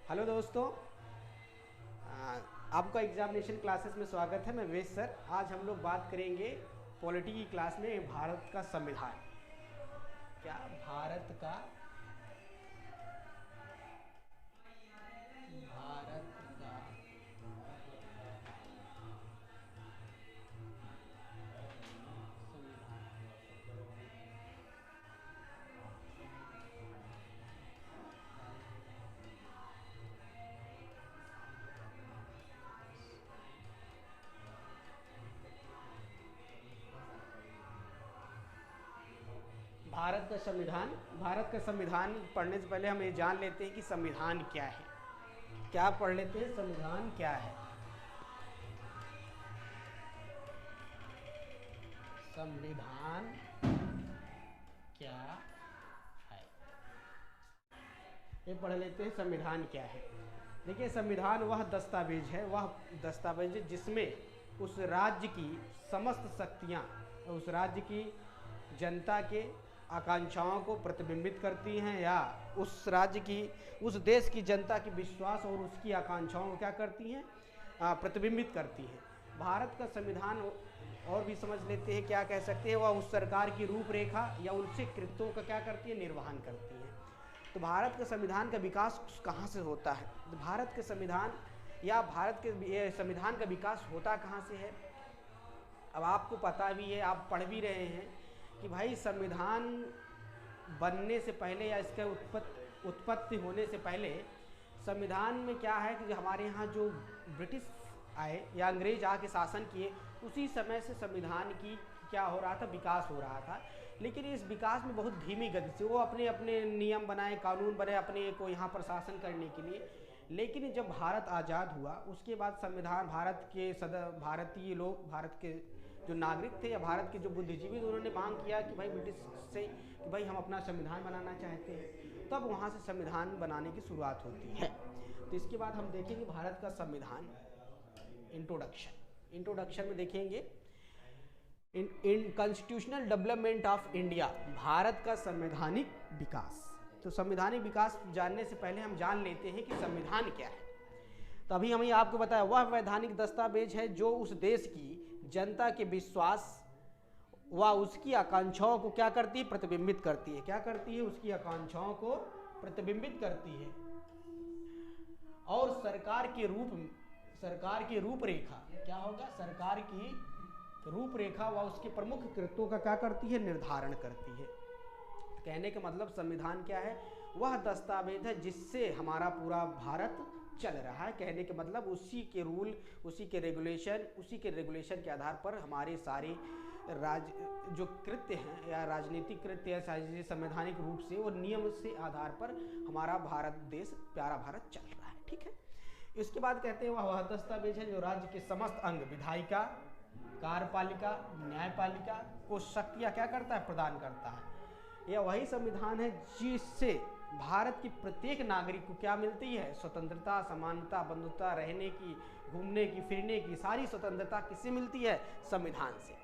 Hello दोस्तों, आपका examination classes में स्वागत है। मैं वेद सर। आज हम लोग बात करेंगे पॉलिटी की क्लास में भारत का संविधान। क्या भारत का भारत का संविधान भारत का संविधान पढ़ने से पहले हम ये जान लेते हैं कि संविधान क्या है। क्या पढ़ लेते हैं? संविधान क्या है? संविधान क्या है, ये पढ़ लेते हैं। संविधान क्या है? देखिए, संविधान वह दस्तावेज है जिसमें उस राज्य की समस्त शक्तियाँ, उस राज्य की जनता के आकांक्षाओं को प्रतिबिंबित करती हैं, या उस राज्य की, उस देश की जनता की विश्वास और उसकी आकांक्षाओं को क्या करती हैं? प्रतिबिंबित करती हैं। भारत का संविधान और भी समझ लेते हैं, क्या कह सकते हैं, वह उस सरकार की रूपरेखा या उनसे कृत्यों का क्या करती है? निर्वहन करती है। तो भारत के संविधान का विकास कहाँ से होता है? तो भारत के संविधान या भारत के संविधान का विकास होता कहाँ से है? अब आपको पता भी है, आप पढ़ भी रहे हैं कि भाई संविधान बनने से पहले या इसके उत्पत्ति होने से पहले संविधान में क्या है कि हमारे यहाँ जो ब्रिटिश आए या अंग्रेज आके शासन किए, उसी समय से संविधान की क्या हो रहा था? विकास हो रहा था। लेकिन इस विकास में बहुत धीमी गति से वो अपने अपने नियम बनाए, कानून बनाए अपने को यहाँ पर शासन करने के लिए। लेकिन जब भारत आज़ाद हुआ उसके बाद संविधान, भारतीय लोग, भारत के जो नागरिक थे या भारत के जो बुद्धिजीवी, उन्होंने मांग किया कि भाई ब्रिटिश से कि भाई हम अपना संविधान बनाना चाहते हैं। तब वहाँ से संविधान बनाने की शुरुआत होती है। तो इसके बाद हम देखेंगे भारत का संविधान। इंट्रोडक्शन में देखेंगे in constitutional development of India, Bharat का संवैधानिक विकास। तो संवैधानिक विकास जानने से पहले हम जान लेते हैं कि संविधान क्या है। तभी हमें आपको बताया, वह वैधानिक दस्तावेज है जो उस देश की जनता के विश्वास व उसकी आकांक्षाओं को क्या करती है? प्रतिबिंबित करती है। क्या करती है? उसकी आकांक्षाओं को प्रतिबिंबित करती है। और सरकार की रूपरेखा क्या होगा? सरकार की रूपरेखा व उसके प्रमुख कृत्यों का क्या करती है? निर्धारण करती है। कहने का मतलब संविधान क्या है? वह दस्तावेज है जिससे हमारा पूरा भारत चल रहा है। कहने के मतलब उसी के रूल, उसी के रेगुलेशन के आधार पर हमारे सारे जो कृत्य हैं या राजनीतिक कृत्य या संवैधानिक रूप से और नियम से आधार पर हमारा भारत देश, प्यारा भारत चल रहा है। ठीक है। इसके बाद कहते हैं वह दस्तावेज है जो राज्य के समस्त अंग, विधायिका, कार्यपालिका, न्यायपालिका को शक्तियाँ क्या करता है? प्रदान करता है। यह वही संविधान है जिससे भारत की प्रत्येक नागरिक को क्या मिलती है? स्वतंत्रता, समानता, बंधुता, रहने की, घूमने की, फिरने की सारी स्वतंत्रता किससे मिलती है? संविधान से।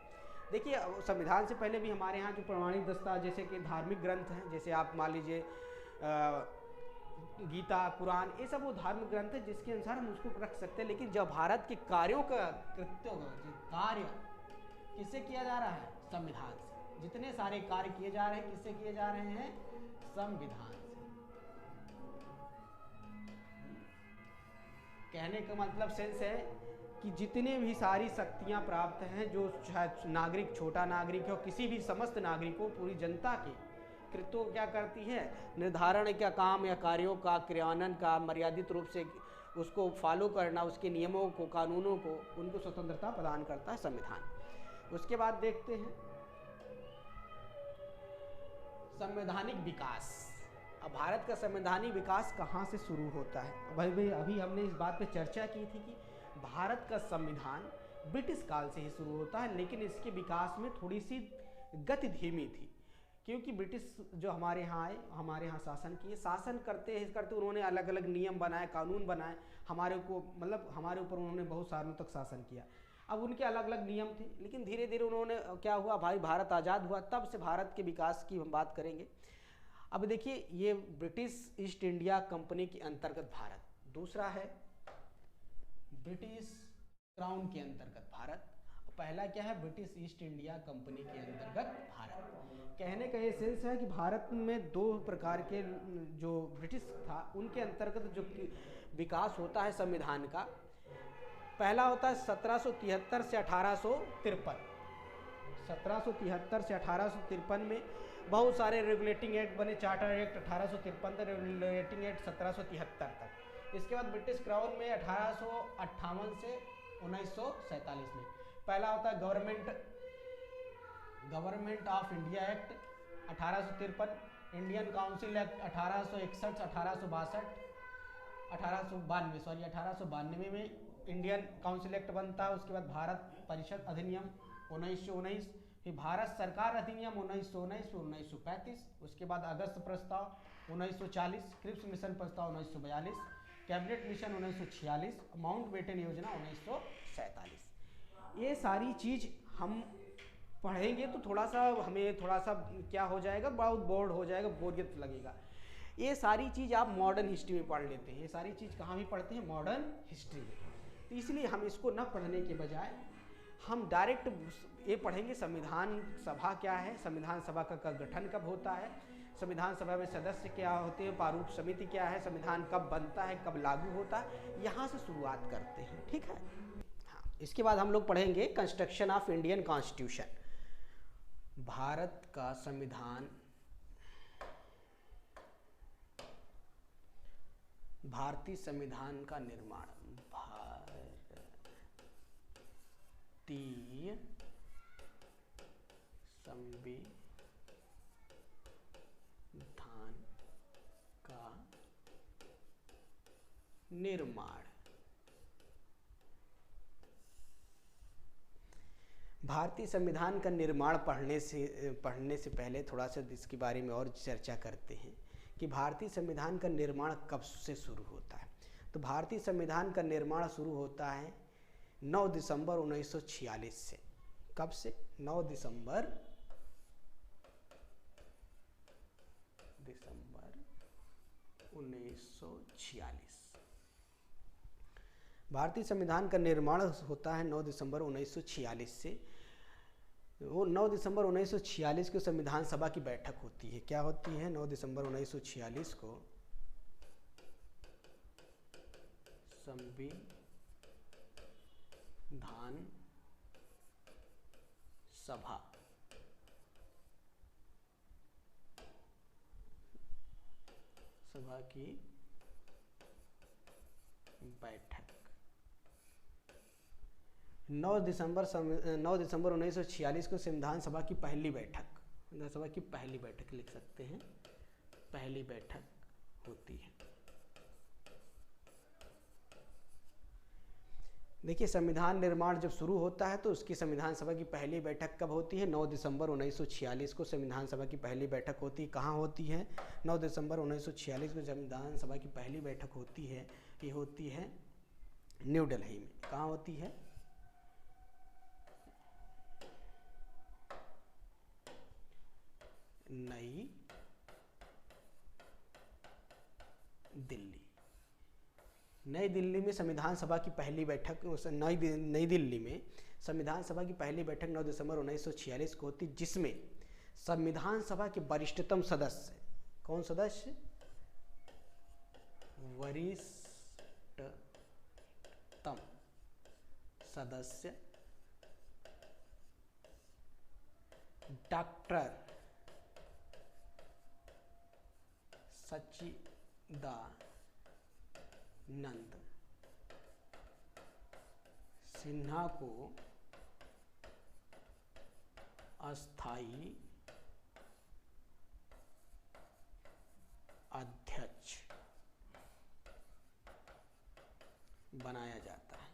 देखिए, संविधान से पहले भी हमारे यहाँ जो प्रमाणिक दस्तावेज जैसे कि धार्मिक ग्रंथ हैं, जैसे आप मान लीजिए गीता, कुरान, ये सब वो धार्मिक ग्रंथ है जिसके अनुसार हम उसको रख सकते हैं। लेकिन जब भारत के कार्यों का, कृत्यों का जो कार्य किससे किया जा रहा है? संविधान से। जितने सारे कार्य किए जा रहे हैं किससे किए जा रहे हैं? संविधान से। कहने का मतलब सेंस है कि जितने भी सारी शक्तियां प्राप्त हैं, जो चाहे नागरिक, छोटा नागरिक हो, किसी भी समस्त नागरिकों, पूरी जनता के कृत्यों क्या करती है? निर्धारण का काम या कार्यों का क्रियान्वयन का मर्यादित रूप से उसको फॉलो करना, उसके नियमों को, कानूनों को, उनको स्वतंत्रता प्रदान करता है संविधान। उसके बाद देखते हैं संवैधानिक विकास। अब भारत का संवैधानिक विकास कहाँ से शुरू होता है? अभी हमने इस बात पे चर्चा की थी कि भारत का संविधान ब्रिटिश काल से ही शुरू होता है, लेकिन इसके विकास में थोड़ी सी गति धीमी थी, क्योंकि ब्रिटिश जो हमारे यहाँ आए, हमारे यहाँ शासन किए, शासन करते उन्होंने अलग अलग नियम बनाए, कानून बनाए, हमारे ऊपर उन्होंने बहुत सालों तक शासन किया। अब उनके अलग अलग नियम थे, लेकिन धीरे धीरे उन्होंने क्या हुआ भाई, भारत आज़ाद हुआ, तब से भारत के विकास की हम बात करेंगे। अब देखिए, ये ब्रिटिश ईस्ट इंडिया कंपनी के अंतर्गत भारत, दूसरा है ब्रिटिश क्राउन के अंतर्गत भारत, पहला क्या है ब्रिटिश ईस्ट इंडिया कंपनी के अंतर्गत भारत। कहने का ये सेंस है कि भारत में दो प्रकार के जो ब्रिटिश था उनके अंतर्गत जो विकास होता है संविधान का, पहला होता है 1773 से 1853। 1773 से 1853 में बहुत सारे रेगुलेटिंग एक्ट बने, चार्टर एक्ट 1853 तक, रेगुलेटिंग एक्ट 1773 तक। इसके बाद ब्रिटिश क्राउन में 1858 से 1947 में पहला होता है government of India act 1853, Indian council act 1861, 1892 में इंडियन काउंसिल एक्ट बनता है। उसके बाद भारत परिषद अधिनियम 1919, फिर भारत सरकार अधिनियम 1919, फिर 1935, उसके बाद अगस्त प्रस्ताव 1940, क्रिप्स मिशन प्रस्ताव 1942, कैबिनेट मिशन 1946, माउंटबेटन योजना 1947। ये सारी चीज़ हम पढ़ेंगे तो थोड़ा सा हमें थोड़ा सा क्या हो जाएगा, बहुत बोर्ड हो जाएगा, बोरियत लगेगा। ये सारी चीज़ आप मॉडर्न हिस्ट्री में पढ़ लेते हैं, ये सारी चीज़ कहाँ भी पढ़ते हैं, मॉडर्न हिस्ट्री में। तो इसलिए हम इसको न पढ़ने के बजाय हम डायरेक्ट ये पढ़ेंगे संविधान सभा क्या है, संविधान सभा का गठन कब होता है, संविधान सभा में सदस्य क्या होते हैं, प्रारूप समिति क्या है, संविधान कब बनता है, कब लागू होता है, यहाँ से शुरुआत करते हैं। ठीक है, हाँ। इसके बाद हम लोग पढ़ेंगे construction of Indian constitution, Bharat का संविधान, भारतीय संविधान का निर्माण, भारतीय संविधान का निर्माण। भारतीय संविधान का निर्माण पढ़ने से पहले थोड़ा सा इसके बारे में और चर्चा करते हैं कि भारतीय संविधान का निर्माण कब से शुरू होता है। तो भारतीय संविधान का निर्माण शुरू होता है 9 दिसंबर 1946 से। कब से? 9 दिसंबर 1946। भारतीय संविधान का निर्माण होता है 9 दिसंबर 1946 से। वो 9 दिसंबर 1946 को संविधान सभा की बैठक होती है। क्या होती है? 9 दिसंबर 1946 को संविधान सभा की बैठक। 9 दिसंबर 1946 को संविधान सभा की पहली बैठक, संविधान सभा की पहली बैठक लिख सकते हैं, पहली बैठक होती है। देखिए, संविधान निर्माण जब शुरू होता है तो उसकी संविधान सभा की पहली बैठक कब होती है? 9 दिसंबर 1946 को संविधान सभा की पहली बैठक होती है। कहाँ होती है? 9 दिसंबर 1946 को संविधान सभा की पहली बैठक होती है। ये होती है न्यू दिल्ली में। कहाँ होती है? नई दिल्ली। नई दिल्ली में संविधान सभा की पहली बैठक, नई दिल्ली में संविधान सभा की पहली बैठक 9 दिसंबर 1946 को होती, जिसमें संविधान सभा के वरिष्ठतम सदस्य, कौन सदस्य? वरिष्ठतम सदस्य डॉक्टर सच्चिदानंद सिन्हा को अस्थायी अध्यक्ष बनाया जाता है।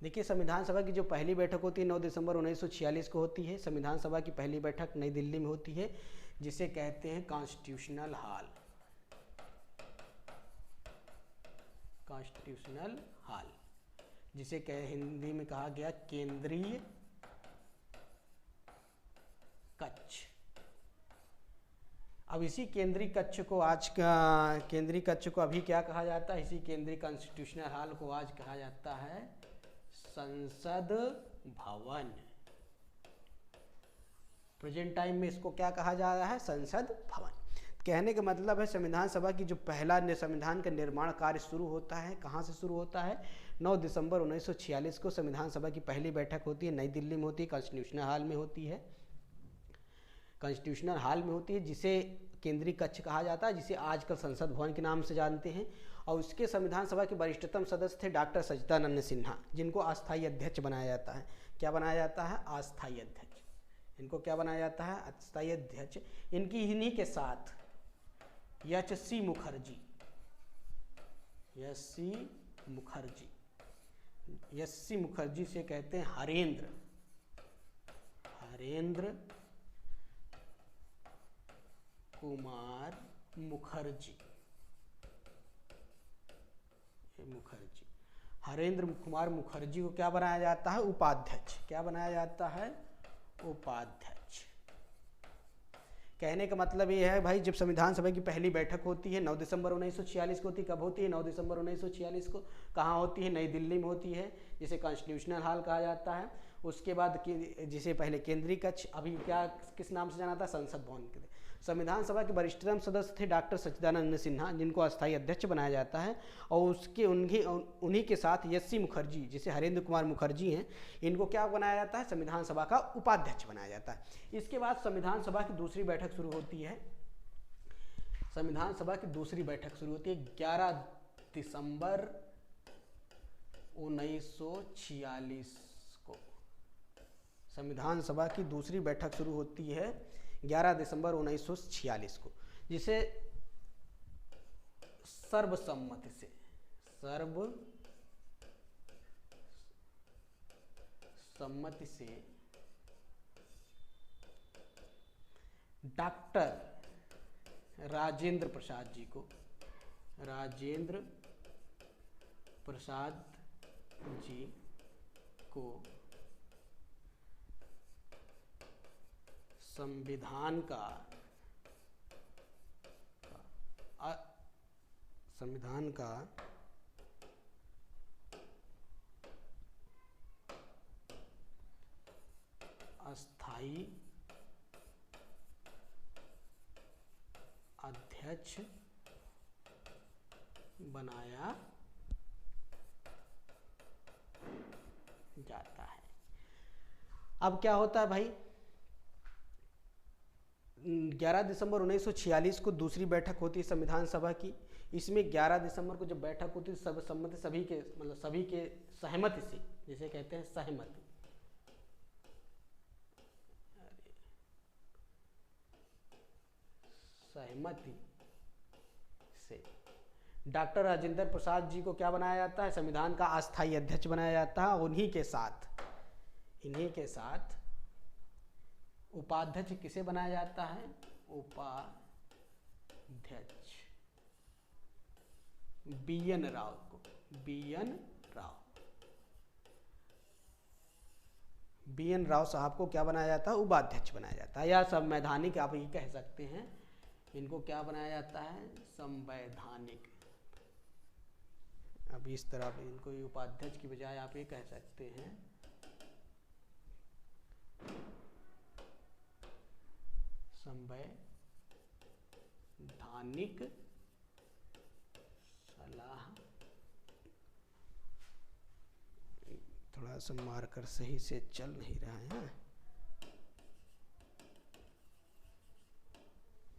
देखिए, संविधान सभा की जो पहली बैठक होती है 9 दिसंबर 1946 को होती है। संविधान सभा की पहली बैठक नई दिल्ली में होती है, जिसे कहते हैं कॉन्स्टिट्यूशनल हॉल। कॉन्स्टिट्यूशनल हॉल, जिसे हिंदी में कहा गया केंद्रीय कक्ष। अब इसी केंद्रीय कक्ष को आज का केंद्रीय कक्ष को अभी क्या कहा जाता है, इसी केंद्रीय कॉन्स्टिट्यूशनल हॉल को आज कहा जाता है संसद भवन। प्रेजेंट टाइम में इसको क्या कहा जा रहा है, संसद भवन। कहने का मतलब है संविधान सभा की जो पहला संविधान का निर्माण कार्य शुरू होता है, कहाँ से शुरू होता है, 9 दिसंबर 1946 को संविधान सभा की पहली बैठक होती है, नई दिल्ली में होती है, कॉन्स्टिट्यूशनल हॉल में होती है, कॉन्स्टिट्यूशनल हॉल में होती है, जिसे केंद्रीय कक्ष कहा जाता है, जिसे आजकल संसद भवन के नाम से जानते हैं। और उसके संविधान सभा के वरिष्ठतम सदस्य थे डॉक्टर सच्चिदानंद सिन्हा, जिनको अस्थायी अध्यक्ष बनाया जाता है। क्या बनाया जाता है, अस्थायी अध्यक्ष। इनको क्या बनाया जाता है, अस्थायी अध्यक्ष। इनकी इन्हीं के साथ एच.सी. मुखर्जी, एस.सी. मुखर्जी से कहते हैं हरेंद्र कुमार मुखर्जी। हरेंद्र कुमार मुखर्जी को क्या बनाया जाता है, उपाध्यक्ष। क्या बनाया जाता है, उपाध्यक्ष। कहने का मतलब ये है भाई, जब संविधान सभा की पहली बैठक होती है 9 दिसंबर 1946 को होती है। कब होती है, 9 दिसंबर 1946 को। कहाँ होती है, नई दिल्ली में होती है, जिसे कॉन्स्टिट्यूशनल हॉल कहा जाता है। उसके बाद जिसे पहले केंद्रीय कक्ष, अभी क्या किस नाम से जाना था, संसद भवन के। संविधान सभा के वरिष्ठतम सदस्य थे डॉक्टर सच्चिदानंद सिन्हा, जिनको अस्थायी अध्यक्ष बनाया जाता है। और उन्हीं के साथ एस.सी. मुखर्जी, जिसे हरेंद्र कुमार मुखर्जी हैं, इनको क्या बनाया जाता है, संविधान सभा का उपाध्यक्ष बनाया जाता है। इसके बाद संविधान सभा की दूसरी बैठक शुरू होती है। संविधान सभा की दूसरी बैठक शुरू होती है 11 दिसंबर 1946 को। संविधान सभा की दूसरी बैठक शुरू होती है 11 दिसंबर 1946 को, जिसे सर्वसम्मति से डॉक्टर राजेंद्र प्रसाद जी को संविधान का अस्थायी अध्यक्ष बनाया जाता है। अब क्या होता है भाई, 11 दिसंबर 1946 को दूसरी बैठक होती है संविधान सभा की। इसमें 11 दिसंबर को जब बैठक होती है, सर्वसम्मति, सभी के सहमति से, जिसे कहते हैं सहमति से डॉक्टर राजेंद्र प्रसाद जी को क्या बनाया जाता है, संविधान का अस्थायी अध्यक्ष बनाया जाता है। इन्हीं के साथ उपाध्यक्ष किसे बनाया जाता है, उपाध्यक्ष बी.एन. राव को। बी.एन. राव साहब को क्या बनाया जाता है, उपाध्यक्ष बनाया जाता है, या संवैधानिक आप ये कह सकते हैं। इनको क्या बनाया जाता है, संवैधानिक। अब इस तरह पे इनको उपाध्यक्ष की बजाय आप ये कह सकते हैं संवैधानिक सलाह। थोड़ा सा मार्कर सही से चल नहीं रहा है।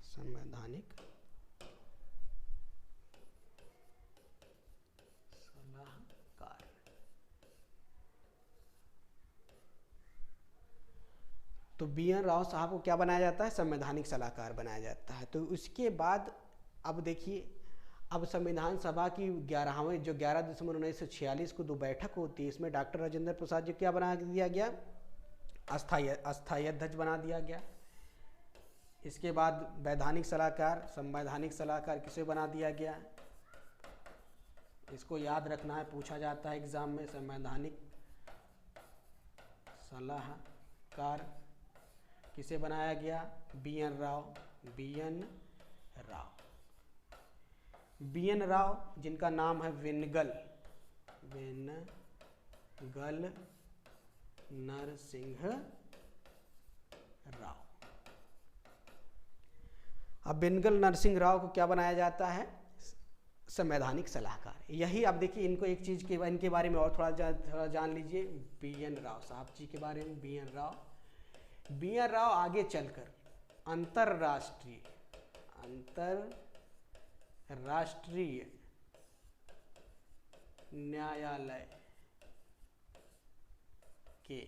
संवैधानिक सलाहकार। तो बी.एन. राव साहब को क्या बनाया जाता है, संवैधानिक सलाहकार बनाया जाता है। तो उसके बाद अब देखिए, अब संविधान सभा की 11 दिसंबर 1946 को 2 बैठक होती है। इसमें डॉक्टर राजेंद्र प्रसाद जी क्या बना दिया गया, अस्थायी अध्यक्ष बना दिया गया। इसके बाद संवैधानिक सलाहकार किसे बना दिया गया, इसको याद रखना है, पूछा जाता है एग्जाम में। संवैधानिक सलाहकार किसे बनाया गया, बी.एन. राव। BN राव जिनका नाम है वेनगल नरसिंह राव। अब वेनगल नरसिंह राव को क्या बनाया जाता है? संवैधानिक सलाहकार। यही अब देखिए, इनको एक चीज़ के इनके बारे में और थोड़ा जान लीजिए। BN राव साहब जी के बारे में। BN राव आगे चलकर अंतरराष्ट्रीय न्यायालय के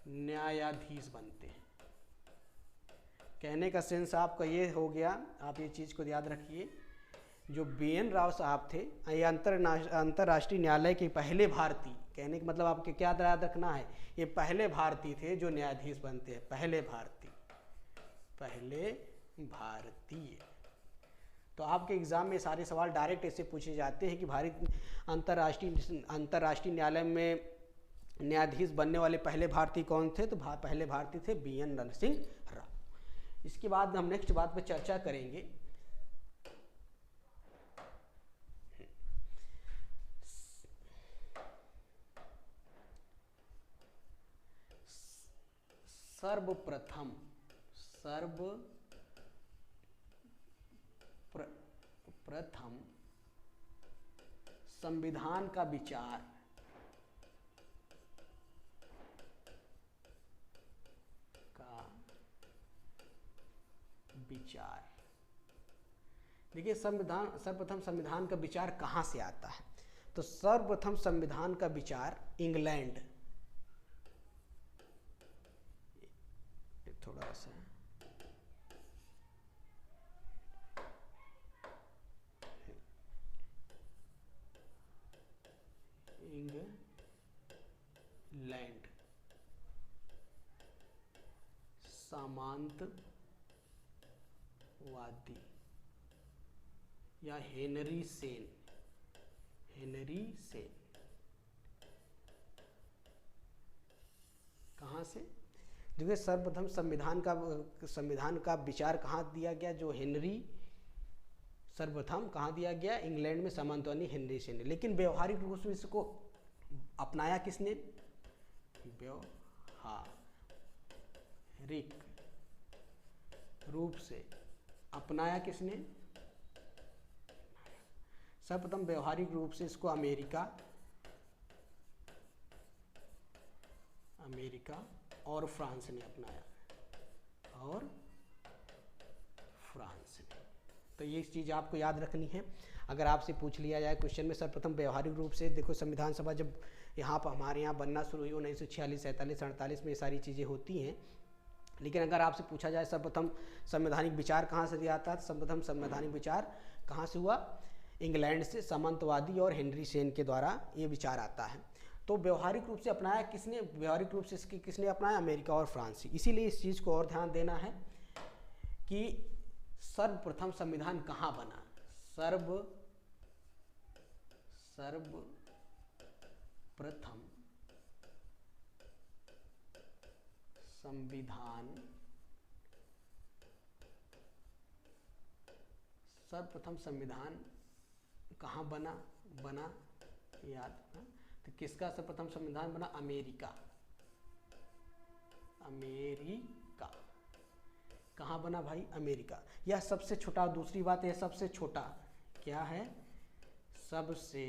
न्यायाधीश बनते हैं। कहने का सेंस आपका ये हो गया, आप ये चीज़ को याद रखिए, जो BN राव साहब थे ये अंतर्राष्ट्रीय न्यायालय के पहले भारतीय, कहने का मतलब आपके क्या याद रखना है, ये पहले भारतीय थे जो न्यायाधीश बनते हैं। पहले भारतीय। तो आपके एग्जाम में सारे सवाल डायरेक्ट ऐसे पूछे जाते हैं कि भारत अंतर्राष्ट्रीय न्यायालय में न्यायाधीश बनने वाले पहले भारतीय कौन थे? तो पहले भारतीय थे BN नरसिंह राव। इसके बाद हम नेक्स्ट बात पर चर्चा करेंगे। सर्वप्रथम संविधान का विचार देखिए, सर्वप्रथम संविधान का विचार कहाँ से आता है? तो सर्वप्रथम संविधान का विचार इंग्लैंड, थोड़ा सा इंग्लैंड सामंतवादी या हेनरी सेन कहाँ से? देखिए, सर्वप्रथम संविधान का विचार कहाँ दिया गया? जो सर्वप्रथम कहाँ दिया गया? इंग्लैंड में सामंतवादी हेनरी सेन ने। लेकिन व्यवहारिक रूप से इसको अपनाया किसने? व्यवहारिक रूप से अपनाया किसने? सर्वप्रथम व्यवहारिक रूप से इसको अमेरिका और फ्रांस ने अपनाया, तो ये चीज़ आपको याद रखनी है। अगर आपसे पूछ लिया जाए क्वेश्चन में सर्वप्रथम व्यवहारिक रूप से, देखो संविधान सभा जब यहाँ पर हमारे यहाँ बनना शुरू हुई 1946, 47, 48 में ये सारी चीज़ें होती हैं। लेकिन अगर आपसे पूछा जाए सर्वप्रथम संवैधानिक विचार कहाँ से दिया था, सर्वप्रथम संवैधानिक विचार कहाँ से हुआ? इंग्लैंड से, सामंतवादी और हेनरी सेन के द्वारा ये विचार आता है। तो व्यवहारिक रूप से अपनाया किसने? व्यवहारिक रूप से किसने अपनाया? अमेरिका और फ्रांस। इसीलिए इस चीज़ को और ध्यान देना है कि सर्वप्रथम संविधान कहाँ बना? सर्वप्रथम संविधान कहाँ बना याद ना? तो किसका सर्वप्रथम संविधान बना? अमेरिका। कहाँ बना भाई? अमेरिका। यह सबसे छोटा, दूसरी बात यह सबसे छोटा क्या है? सबसे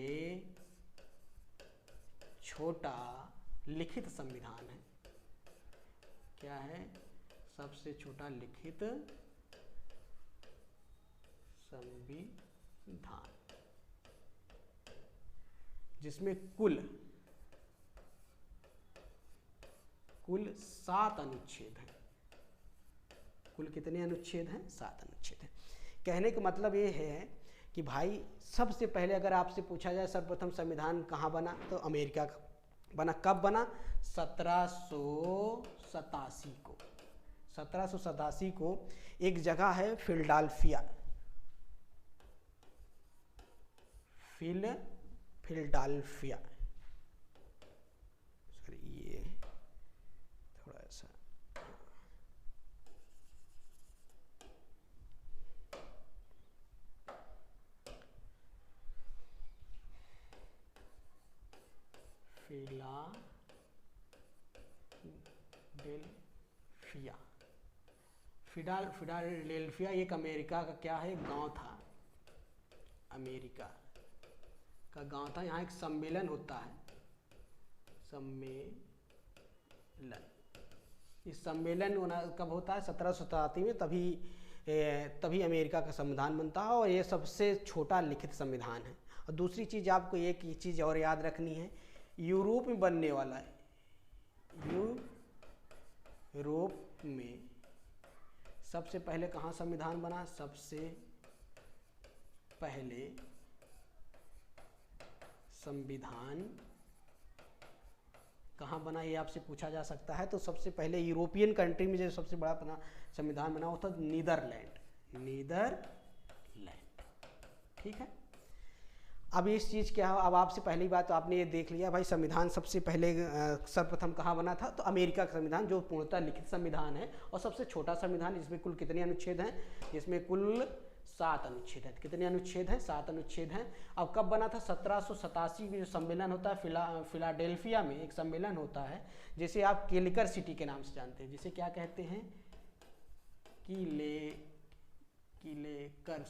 छोटा लिखित संविधान है। क्या है? सबसे छोटा लिखित संविधान, जिसमें कुल 7 अनुच्छेद हैं। कुल कितने अनुच्छेद हैं? 7 अनुच्छेद हैं। कहने का मतलब ये है कि भाई सबसे पहले अगर आपसे पूछा जाए सर्वप्रथम संविधान कहाँ बना, तो अमेरिका का बना। कब बना? 1787 को। 1787 को एक जगह है फिलाडेल्फिया, ये थोड़ा सा फिलाडेल्फिया। फिलाडेल्फिया एक अमेरिका का क्या है, गांव था, अमेरिका का गांव था। यहाँ एक सम्मेलन होता है, सम्मेलन। इस सम्मेलन कब होता है, 1787 में। तभी अमेरिका का संविधान बनता है और ये सबसे छोटा लिखित संविधान है। और दूसरी चीज़ आपको एक चीज़ और याद रखनी है, यूरोप में बनने वाला है, यूरोप में सबसे पहले कहाँ संविधान बना, सबसे पहले संविधान कहाँ बना, ये आपसे पूछा जा सकता है। तो सबसे पहले यूरोपियन कंट्री में जो सबसे बड़ा अपना संविधान बना वो था नीदरलैंड, ठीक है। अब इस चीज़ क्या है, अब आपसे पहली बात तो आपने ये देख लिया भाई, संविधान सबसे पहले सर्वप्रथम कहाँ बना था, तो अमेरिका का संविधान, जो पूर्णतः लिखित संविधान है और सबसे छोटा संविधान, जिसमें कुल कितने अनुच्छेद हैं, जिसमें कुल 7 अनुच्छेद हैं। कितने अनुच्छेद हैं, 7 अनुच्छेद हैं। अब कब बना था, 1787 में जो सम्मेलन होता है फिलाडेल्फिया में एक सम्मेलन होता है, जिसे आप केलिकर सिटी के नाम से जानते हैं, जिसे क्या कहते हैं, किलेकर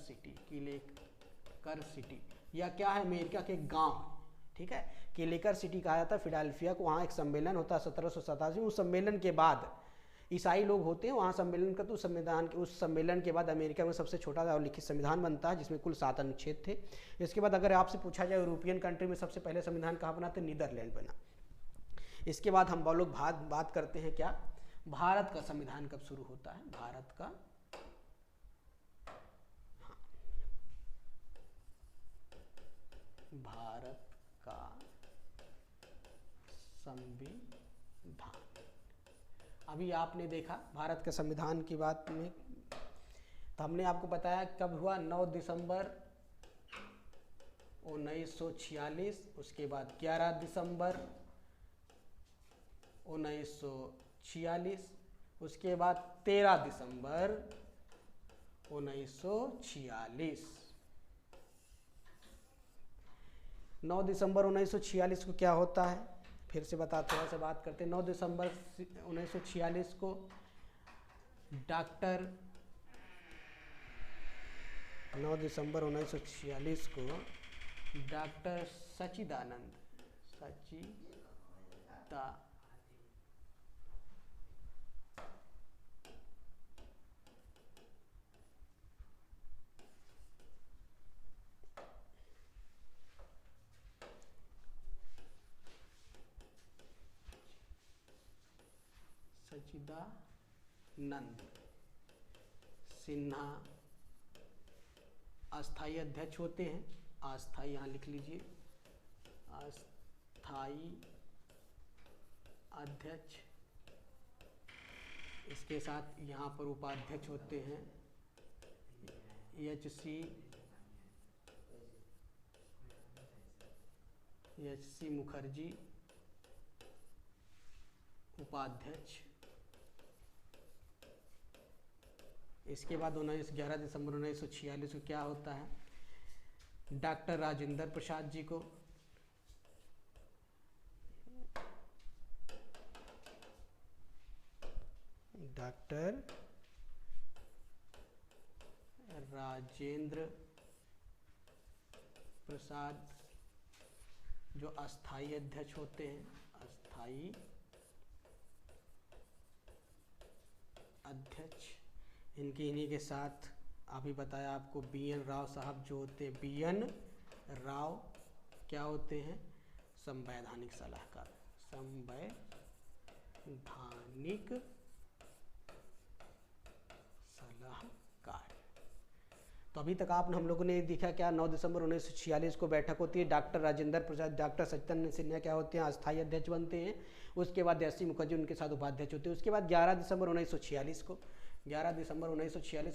सिटी, या क्या है, अमेरिका के गांव, ठीक है, केलिकर सिटी कहा जाता है फिलाडेल्फिया को। वहाँ एक सम्मेलन होता है 1787 में। उस सम्मेलन के बाद ईसाई लोग होते हैं वहाँ सम्मेलन का, तो उस सम्मेलन के बाद अमेरिका में सबसे छोटा और लिखित संविधान बनता है, जिसमें कुल 7 अनुच्छेद थे। इसके बाद अगर आपसे पूछा जाए यूरोपियन कंट्री में सबसे पहले संविधान कहाँ बना, तो नीदरलैंड बना। इसके बाद हम लोग बात करते हैं क्या, भारत का संविधान कब शुरू होता है, भारत का संविधान। अभी आपने देखा भारत के संविधान की बात में, तो हमने आपको बताया कब हुआ, 9 दिसंबर 1946, उसके बाद 11 दिसंबर 1946, उसके बाद 13 दिसंबर 1946। 9 दिसंबर 1946 को क्या होता है, फिर से थोड़ा सा बात करते हैं। 9 दिसंबर 1946 को डॉक्टर सच्चिदानंद सिन्हा अस्थाई अध्यक्ष होते हैं। अस्थाई यहाँ लिख लीजिए, अस्थाई अध्यक्ष। इसके साथ यहाँ पर उपाध्यक्ष होते हैं एच.सी. मुखर्जी, उपाध्यक्ष। इसके बाद 11 दिसंबर 1946 को क्या होता है, डॉक्टर राजेंद्र प्रसाद जी को जो अस्थाई अध्यक्ष होते हैं, अस्थाई अध्यक्ष। इन्हीं के साथ अभी बताया आपको बी.एन. राव साहब जो होते हैं, बी.एन. राव क्या होते हैं, संवैधानिक सलाहकार, तो अभी तक आपने हम लोगों ने देखा क्या, 9 दिसंबर 1946 को बैठक होती है, डॉक्टर राजेंद्र प्रसाद, डॉक्टर सच्चिदानंद सिन्हा क्या होते हैं, अस्थाई अध्यक्ष बनते हैं। उसके बाद एच.सी. मुखर्जी उनके साथ उपाध्यक्ष होते हैं। उसके बाद 11 दिसंबर 1946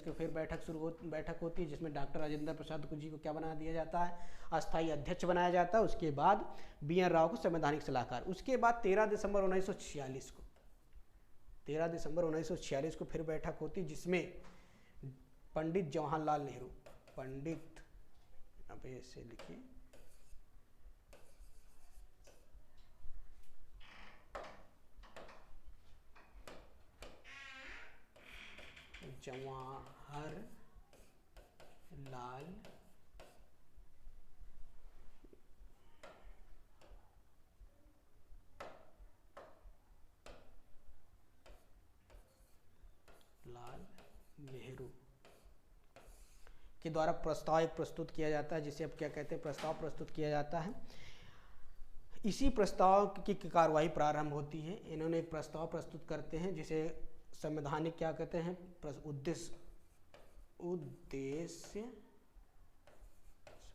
को फिर बैठक होती है, जिसमें डॉक्टर राजेंद्र प्रसाद जी को क्या बना दिया जाता है, अस्थाई अध्यक्ष बनाया जाता है। उसके बाद बी.एन. राव को संवैधानिक सलाहकार। उसके बाद 13 दिसंबर 1946 को फिर बैठक होती, जिसमें पंडित जवाहरलाल नेहरू, अब ऐसे लिखिए, जवाहरलाल नेहरू के द्वारा प्रस्ताव एक प्रस्तुत किया जाता है, जिसे अब क्या कहते हैं, प्रस्ताव प्रस्तुत किया जाता है। इसी प्रस्ताव की कार्रवाई प्रारंभ होती है। इन्होंने एक प्रस्ताव प्रस्तुत करते हैं जिसे संवैधानिक क्या कहते हैं, उद्देश्य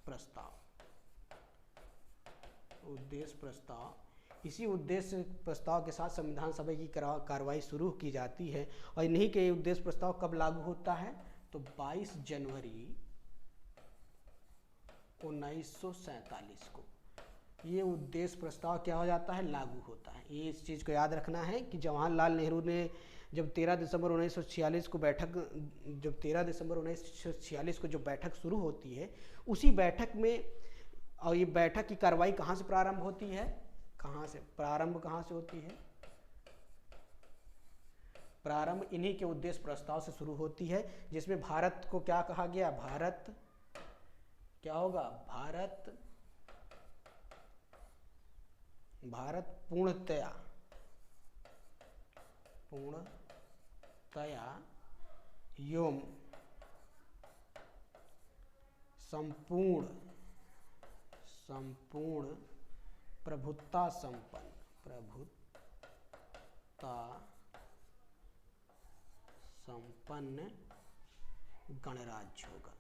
प्रस्ताव, उद्देश्य प्रस्ताव। इसी उद्देश्य प्रस्ताव के साथ संविधान सभा की कार्रवाई शुरू की जाती है। और इन्हीं के उद्देश्य प्रस्ताव कब लागू होता है, तो 22 जनवरी 1947 को ये उद्देश्य प्रस्ताव क्या हो जाता है, लागू होता है। ये इस चीज़ को याद रखना है कि जवाहरलाल नेहरू ने जब 13 दिसंबर 1946 को जो बैठक शुरू होती है, उसी बैठक में, और ये बैठक की कार्रवाई कहाँ से प्रारंभ होती है, कहाँ से होती है, प्रारंभ इन्हीं के उद्देश्य प्रस्ताव से शुरू होती है, जिसमें भारत को क्या कहा गया, भारत क्या होगा, भारत पूर्णतया एवं संपूर्ण प्रभुत्ता संपन्न गणराज्य होगा,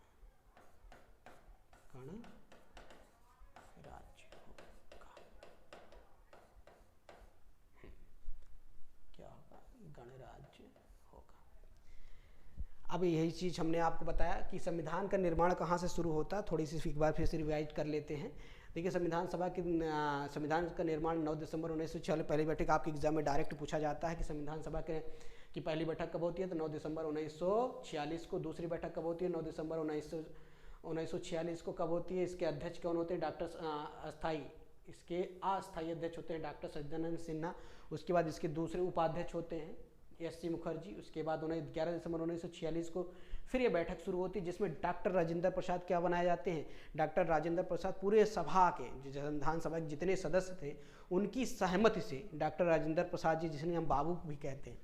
क्या होगा, गणराज्य होगा। अब यही चीज़ हमने आपको बताया कि संविधान का निर्माण कहाँ से शुरू होता है। थोड़ी सी एक बार फिर से रिवाइज कर लेते हैं। देखिए, संविधान का निर्माण 9 दिसंबर 1946, पहली बैठक आपके एग्जाम में डायरेक्ट पूछा जाता है कि संविधान सभा की पहली बैठक कब होती है, तो 9 दिसंबर 1946 को। दूसरी बैठक कब होती है, 9 दिसंबर 1946 को कब होती है। इसके अध्यक्ष कौन होते हैं, इसके अस्थायी अध्यक्ष होते हैं डॉक्टर सज्जनानंद सिन्हा। उसके बाद इसके दूसरे उपाध्यक्ष होते हैं एस.सी. मुखर्जी। उसके बाद 11 दिसंबर 1946 को फिर ये बैठक शुरू होती है, जिसमें डॉक्टर राजेंद्र प्रसाद क्या बनाए जाते हैं, डॉक्टर राजेंद्र प्रसाद पूरे सभा के, संविधान सभा के जितने सदस्य थे उनकी सहमति से डॉक्टर राजेंद्र प्रसाद जी, जिन्हें हम बाबू भी कहते हैं,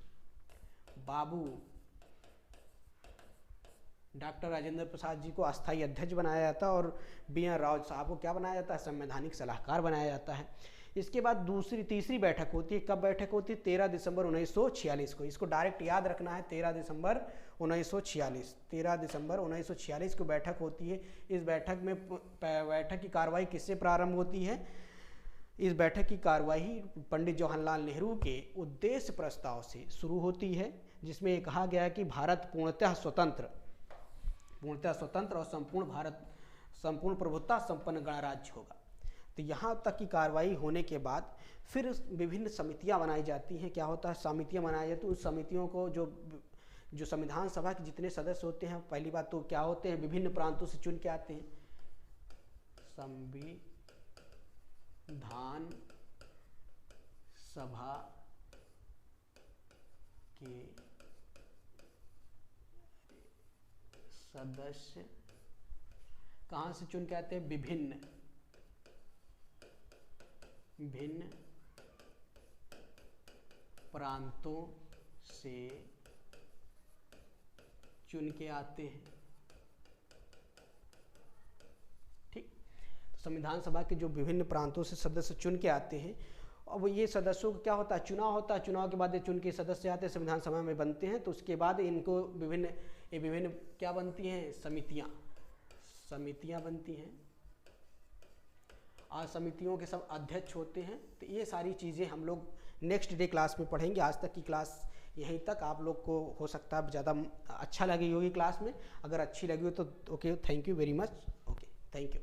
डॉक्टर राजेंद्र प्रसाद जी को अस्थायी अध्यक्ष बनाया जाता है और बी.आर. राव साहब को क्या बनाया जाता है, संवैधानिक सलाहकार बनाया जाता है। इसके बाद तीसरी बैठक होती है। कब बैठक होती है, 13 दिसंबर 1946 को। इसको डायरेक्ट याद रखना है, 13 दिसंबर 1946 को बैठक होती है। इस बैठक की कार्रवाई किससे प्रारंभ होती है, इस बैठक की कार्रवाई पंडित जवाहरलाल नेहरू के उद्देश्य प्रस्ताव से शुरू होती है, जिसमें ये कहा गया है कि भारत पूर्णतः स्वतंत्र और संपूर्ण प्रभुत्ता संपन्न गणराज्य होगा। तो यहाँ तक की कार्रवाई होने के बाद फिर विभिन्न समितियाँ बनाई जाती हैं। क्या होता है, समितियाँ बनाई जाती हैं। उस समितियों को जो संविधान सभा के जितने सदस्य होते हैं, पहली बात तो क्या होते हैं, विभिन्न प्रांतों से चुन के आते हैं। संविधान सभा के सदस्य कहाँ से चुन के आते हैं, विभिन्न प्रांतों से चुन के आते हैं। ठीक, संविधान सभा के जो विभिन्न प्रांतों से सदस्य चुन के आते हैं, अब ये सदस्यों को क्या होता है, चुनाव होता है। चुनाव के बाद ये चुन के सदस्य आते हैं, संविधान सभा में बनते हैं। तो उसके बाद इनको विभिन्न क्या बनती हैं, समितियां बनती हैं। आज समितियों के सब अध्यक्ष होते हैं। तो ये सारी चीज़ें हम लोग नेक्स्ट डे क्लास में पढ़ेंगे। आज तक की क्लास यहीं तक। आप लोग को हो सकता है ज़्यादा अच्छा लगी होगी क्लास में। अगर अच्छी लगी हो तो okay, thank you very much. Okay, thank you.